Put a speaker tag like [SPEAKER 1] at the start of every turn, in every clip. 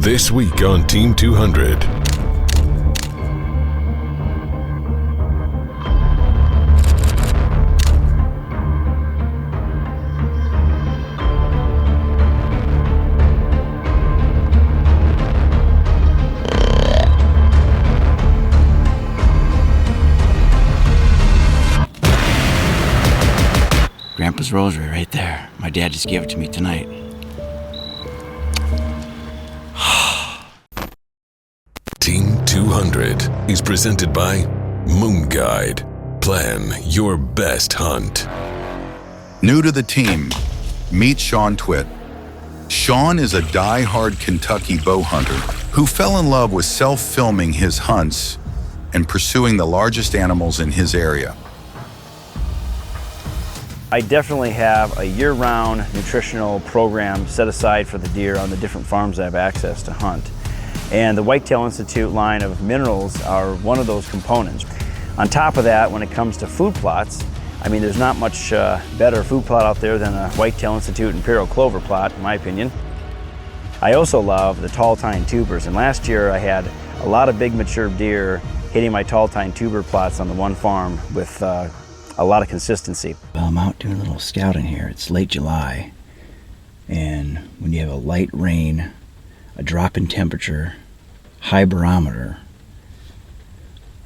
[SPEAKER 1] This week on Team 200.
[SPEAKER 2] Grandpa's rosary right there. My dad just gave it to me tonight.
[SPEAKER 1] Team 200 is presented by Moon Guide. Plan your best hunt.
[SPEAKER 3] New to the team, meet Shan Twit. Shawn is a die-hard Kentucky bow hunter who fell in love with self-filming his hunts and pursuing the largest animals in his area.
[SPEAKER 2] I definitely have a year-round nutritional program set aside for the deer on the different farms I have access to hunt. And the Whitetail Institute line of minerals are one of those components. On top of that, when it comes to food plots, I mean, there's not much better food plot out there than a Whitetail Institute Imperial Clover plot, in my opinion. I also love the tall tine tubers, and last year I had a lot of big mature deer hitting my tall tine tuber plots on the one farm with a lot of consistency. Well, I'm out doing a little scouting here. It's late July, and when you have a light rain, a drop in temperature, high barometer,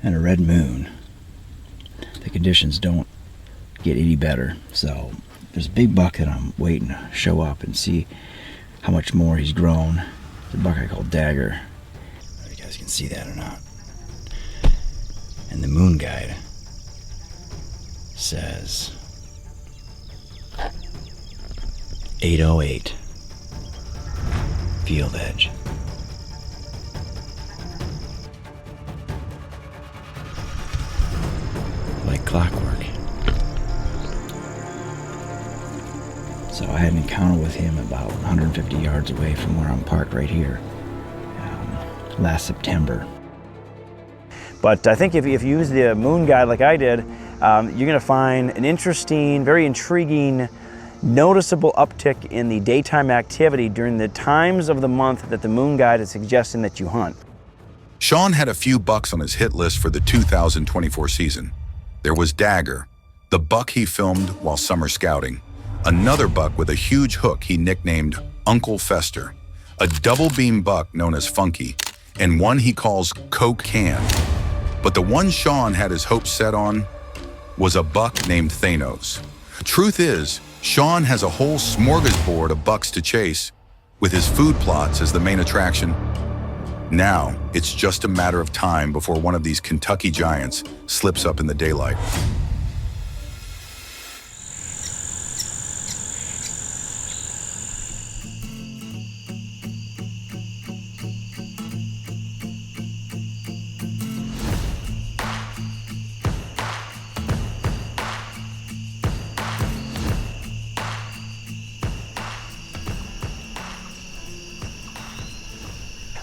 [SPEAKER 2] and a red moon, the conditions don't get any better. So there's a big buck that I'm waiting to show up and see how much more he's grown. It's a buck I call Dagger. I don't know if you guys can see that or not. And the Moon Guide says 808 field edge. Like clockwork. So I had an encounter with him about 150 yards away from where I'm parked right here last September. But I think if you use the Moon Guide like I did, you're going to find an interesting, very intriguing, noticeable uptick in the daytime activity during the times of the month that the Moon Guide is suggesting that you hunt.
[SPEAKER 3] Shawn had a few bucks on his hit list for the 2024 season. There was Dagger, the buck he filmed while summer scouting, another buck with a huge hook he nicknamed Uncle Fester, a double beam buck known as Funky, and one he calls Coke Can. But the one Shawn had his hopes set on was a buck named Thanos. Truth is, Shawn has a whole smorgasbord of bucks to chase, with his food plots as the main attraction. Now, it's just a matter of time before one of these Kentucky giants slips up in the daylight.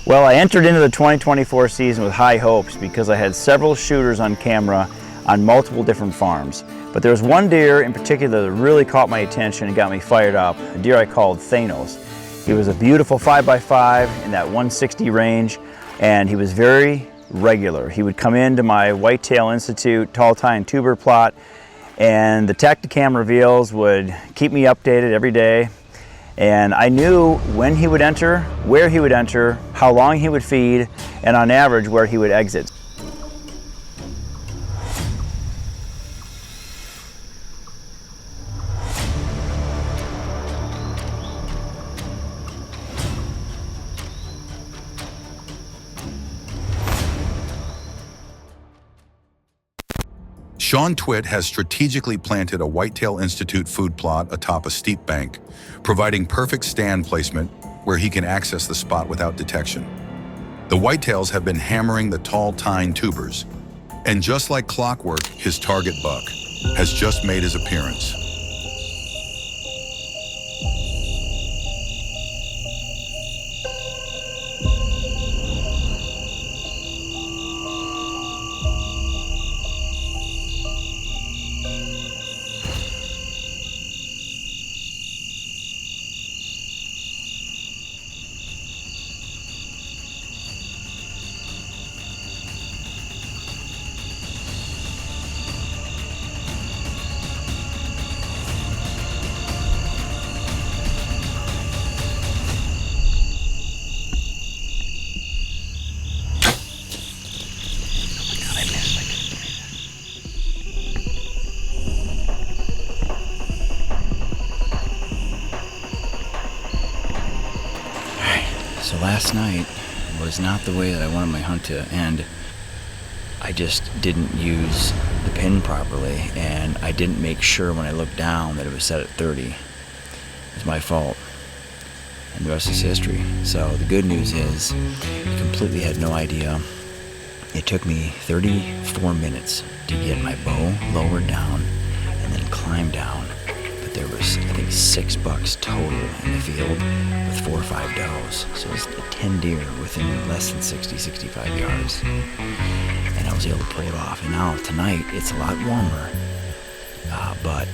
[SPEAKER 2] Well, I entered into the 2024 season with high hopes because I had several shooters on camera on multiple different farms. But there was one deer in particular that really caught my attention and got me fired up, a deer I called Thanos. He was a beautiful 5x5 in that 160 range, and he was very regular. He would come into my Whitetail Institute tall tine tuber plot, and the Tacticam reveals would keep me updated every day. And I knew when he would enter, where he would enter, how long he would feed, and on average where he would exit.
[SPEAKER 3] Shan Twit has strategically planted a Whitetail Institute food plot atop a steep bank, providing perfect stand placement where he can access the spot without detection. The whitetails have been hammering the tall tine tubers, and just like clockwork, his target buck has just made his appearance.
[SPEAKER 4] So last night was not the way that I wanted my hunt to end. I just didn't use the pin properly, and I didn't make sure when I looked down that it was set at 30. It's my fault, and the rest is history. So the good news is I completely had no idea. It took me 34 minutes to get my bow lowered down and then climb down. But there was, I think, 6 bucks total in the field with 4 or 5 does. So it was 10 deer within less than 60, 65 yards. And I was able to pull it off. And now tonight it's a lot warmer, but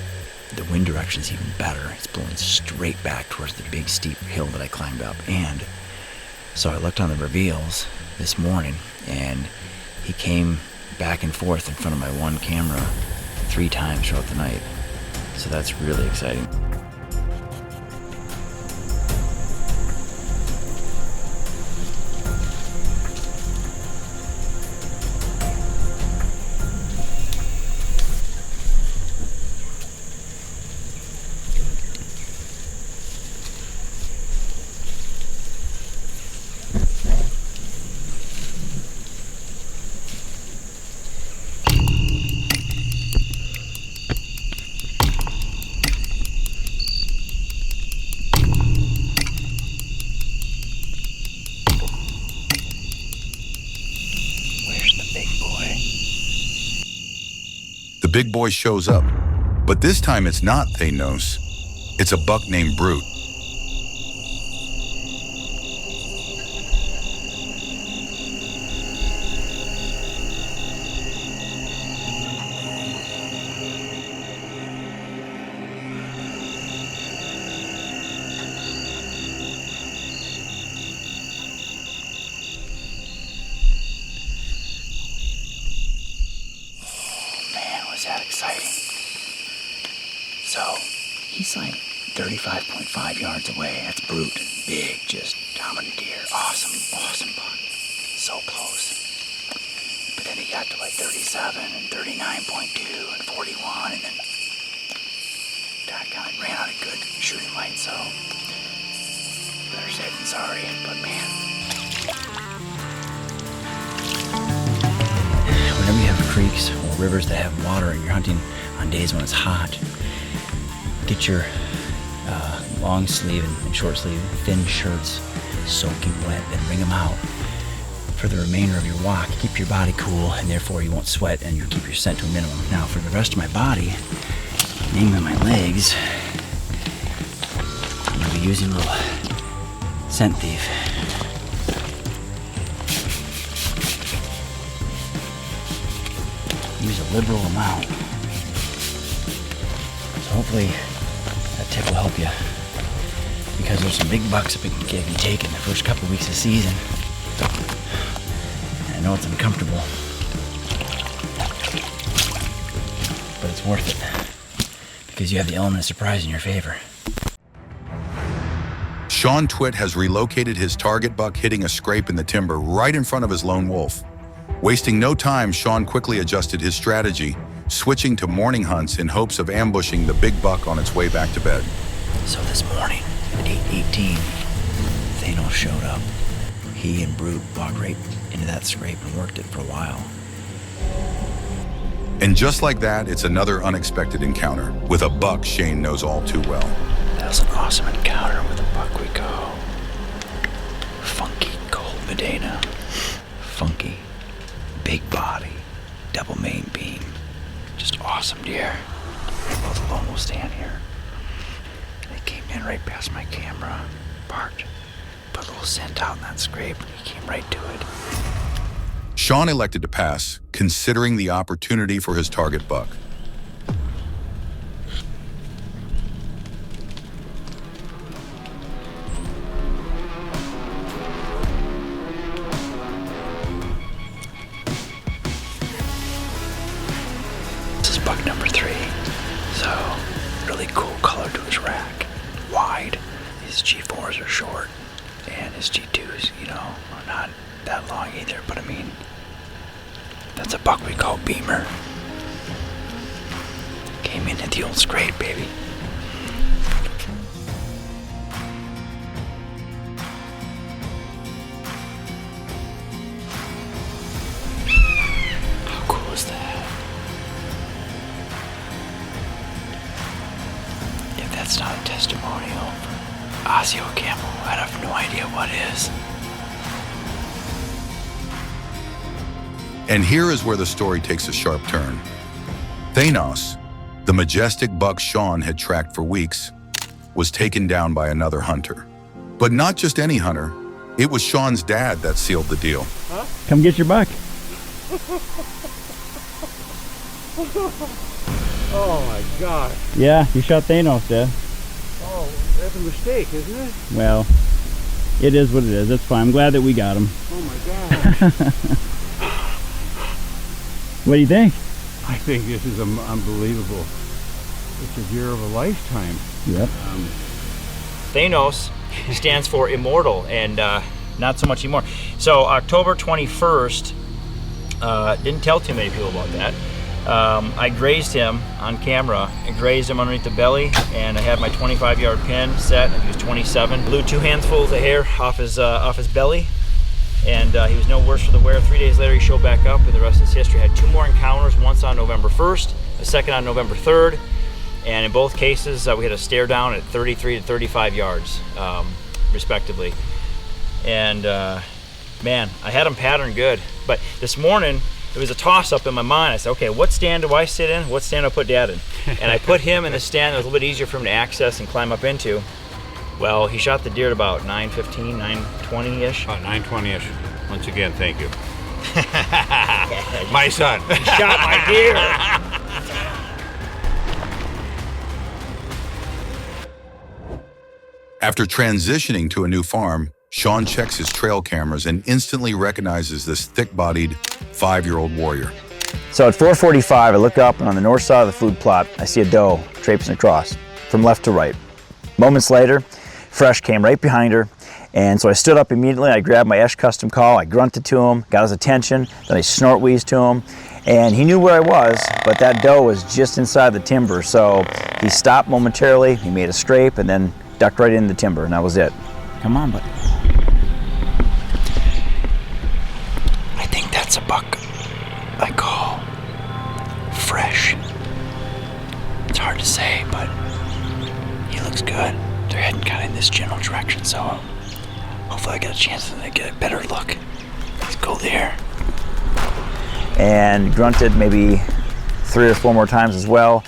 [SPEAKER 4] the wind direction is even better. It's blowing straight back towards the big steep hill that I climbed up. And so I looked on the reveals this morning, and he came back and forth in front of my one camera 3 times throughout the night. So that's really exciting.
[SPEAKER 3] The big boy shows up, but this time it's not Thanos. It's a buck named Brute.
[SPEAKER 4] That exciting. So he's like 35.5 yards away. That's Brute. Big, just dominant deer. Awesome buck. So close. But then he got to like 37 and 39.2 and 41, and then that guy ran out of good shooting light. So better safe than sorry. But man, whenever you have creeks or rivers that have water and you're hunting on days when it's hot, get your long sleeve and short sleeve thin shirts soaking wet, then wring them out for the remainder of your walk. Keep your body cool, and therefore you won't sweat and you keep your scent to a minimum. Now for the rest of my body, namely my legs, I'm going to be using a little scent thief. Use a liberal amount. So hopefully that tip will help you, because there's some big bucks that can be taken the first couple of weeks of the season. And I know it's uncomfortable, but it's worth it because you have the element of surprise in your favor.
[SPEAKER 3] Shan Twit has relocated his target buck, hitting a scrape in the timber right in front of his lone wolf. Wasting no time, Shawn quickly adjusted his strategy, switching to morning hunts in hopes of ambushing the big buck on its way back to bed.
[SPEAKER 4] So this morning at 8:18, Thanos showed up. He and Brute walked right into that scrape and worked it for a while.
[SPEAKER 3] And just like that, it's another unexpected encounter with a buck Shane knows all too well.
[SPEAKER 4] That was an awesome encounter with a buck we call Funky Cold Medina. Funky. Big body, double main beam, just awesome deer. Both alone will stand here. They came in right past my camera, parked, put a little scent out in that scrape, and he came right to it.
[SPEAKER 3] Shawn elected to pass, considering the opportunity for his target buck.
[SPEAKER 4] Buck number 3. So, really cool color to his rack. Wide. His G4s are short. And his G2s, are not that long either. But I mean, that's a buck we call Beamer. Came in at the old scrape, baby.
[SPEAKER 3] And here is where the story takes a sharp turn. Thanos, the majestic buck Shawn had tracked for weeks, was taken down by another hunter. But not just any hunter. It was Shawn's dad that sealed the deal.
[SPEAKER 2] Huh? Come get your buck.
[SPEAKER 5] Oh my God.
[SPEAKER 2] Yeah, you shot Thanos, Dad.
[SPEAKER 5] Oh, that's a mistake, isn't it?
[SPEAKER 2] Well, it is what it is. It's fine. I'm glad that we got him.
[SPEAKER 5] Oh my gosh.
[SPEAKER 2] What do you think?
[SPEAKER 5] I think this is unbelievable. It's a deer of a lifetime.
[SPEAKER 2] Yep.
[SPEAKER 4] Thanos stands for immortal, and not so much anymore. So October 21st, didn't tell too many people about that. I grazed him on camera. I grazed him underneath the belly, and I had my 25-yard pin set. I used 27. Blew 2 handfuls of hair off his belly, and he was no worse for the wear. 3 days later, he showed back up, and the rest is history. I had 2 more encounters, once on November 1st, a second on November 3rd, and in both cases, we had a stare down at 33 to 35 yards, respectively. And man, I had him patterned good. But this morning, it was a toss-up in my mind. I said, okay, what stand do I sit in? What stand do I put Dad in? And I put him in the stand that was a little bit easier for him to access and climb up into. Well, he shot the deer at about 9:15, 9:20-ish.
[SPEAKER 5] About 9:20-ish. Once again, thank you. My son.
[SPEAKER 4] He shot my deer.
[SPEAKER 3] After transitioning to a new farm, Shawn checks his trail cameras and instantly recognizes this thick-bodied 5-year-old warrior.
[SPEAKER 2] So at 4:45, I look up, and on the north side of the food plot, I see a doe traipsing across from left to right. Moments later, Fresh came right behind her, and so I stood up immediately. I grabbed my Esh custom call, I grunted to him, got his attention, then I snort wheezed to him, and he knew where I was, but that doe was just inside the timber, so he stopped momentarily, he made a scrape, and then ducked right into the timber, and that was it. Come on, buddy.
[SPEAKER 4] I think that's a buck I call Fresh. It's hard to say, but he looks good. They're heading kind of in this general direction, so hopefully I get a chance to get a better look. Let's go there.
[SPEAKER 2] And grunted maybe 3 or 4 more times as well,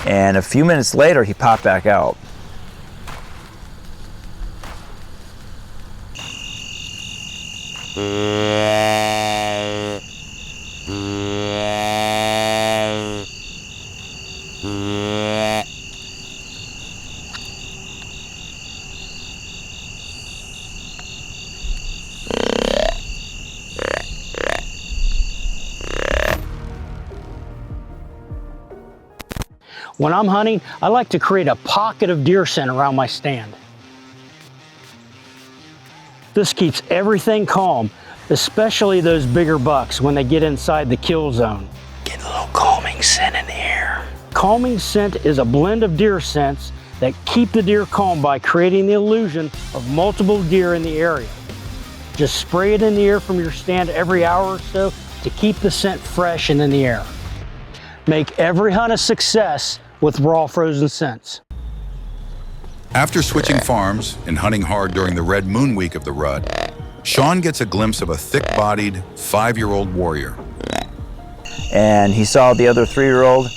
[SPEAKER 2] and a few minutes later he popped back out.
[SPEAKER 6] When I'm hunting, I like to create a pocket of deer scent around my stand. This keeps everything calm, especially those bigger bucks when they get inside the kill zone.
[SPEAKER 4] Get a little calming scent in the air.
[SPEAKER 6] Calming scent is a blend of deer scents that keep the deer calm by creating the illusion of multiple deer in the area. Just spray it in the air from your stand every hour or so to keep the scent fresh and in the air. Make every hunt a success with raw frozen scents.
[SPEAKER 3] After switching farms and hunting hard during the Red Moon week of the rut, Shawn gets a glimpse of a thick-bodied 5-year-old warrior.
[SPEAKER 2] And he saw the other 3-year-old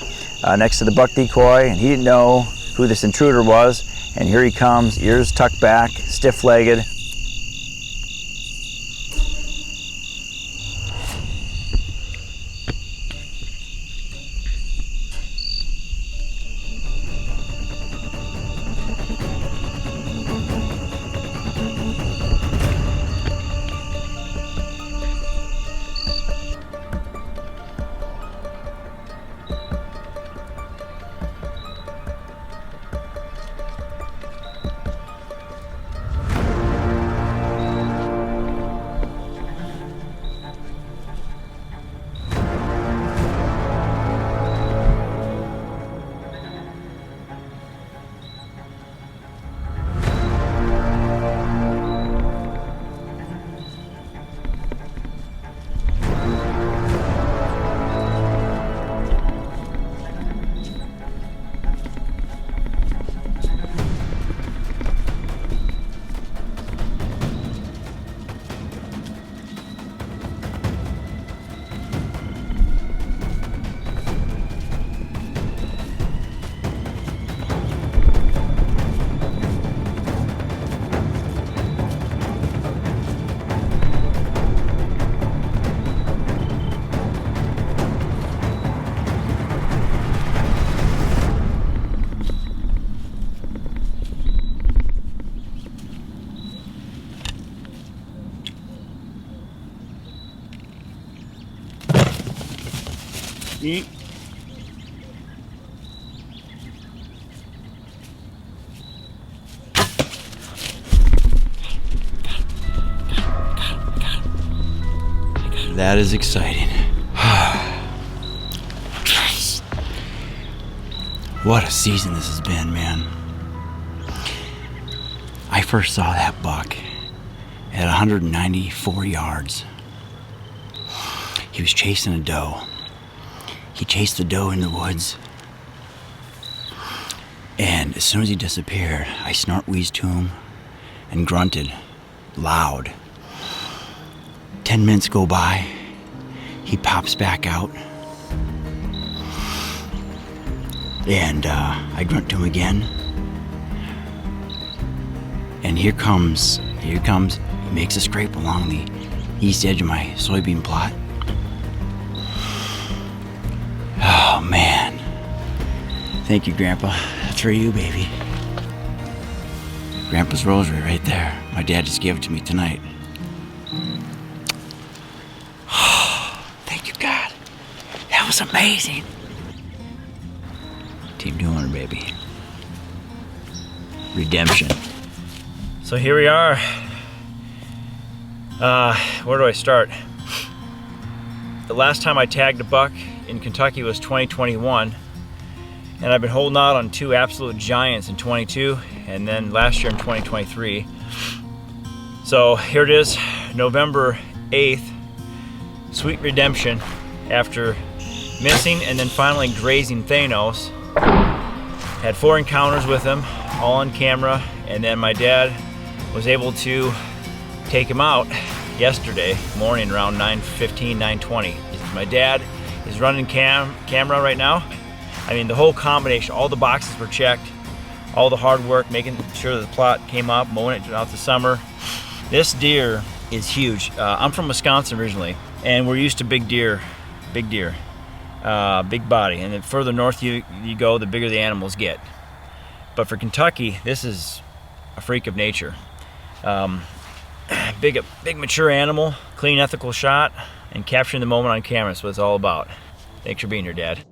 [SPEAKER 2] next to the buck decoy, and he didn't know who this intruder was. And here he comes, ears tucked back, stiff-legged. Yeet.
[SPEAKER 4] That is exciting. What a season this has been, man. I first saw that buck at 194 yards. He was chasing a doe. He chased the doe in the woods. And as soon as he disappeared, I snort wheezed to him and grunted loud. 10 minutes go by, he pops back out. And I grunt to him again. And here comes, he makes a scrape along the east edge of my soybean plot. Oh man. Thank you, Grandpa. That's for you, baby. Grandpa's rosary right there. My dad just gave it to me tonight. Thank you, God. That was amazing. Team 200, baby. Redemption.
[SPEAKER 2] So here we are. Where do I start? The last time I tagged a buck in Kentucky was 2021, and I've been holding out on 2 absolute giants in 22, and then last year in 2023. So here it is, November 8th, sweet redemption after missing and then finally grazing Thanos. Had 4 encounters with him, all on camera, and then my dad was able to take him out yesterday morning around 9:15, 9:20. My dad is running camera right now. I mean, the whole combination, all the boxes were checked, all the hard work, making sure the plot came up, mowing it throughout the summer. This deer is huge. I'm from Wisconsin originally, and we're used to big deer, big body. And the further north you go, the bigger the animals get. But for Kentucky, this is a freak of nature. Big mature animal, clean, ethical shot, and capturing the moment on camera is what it's all about. Thanks for being here, Dad.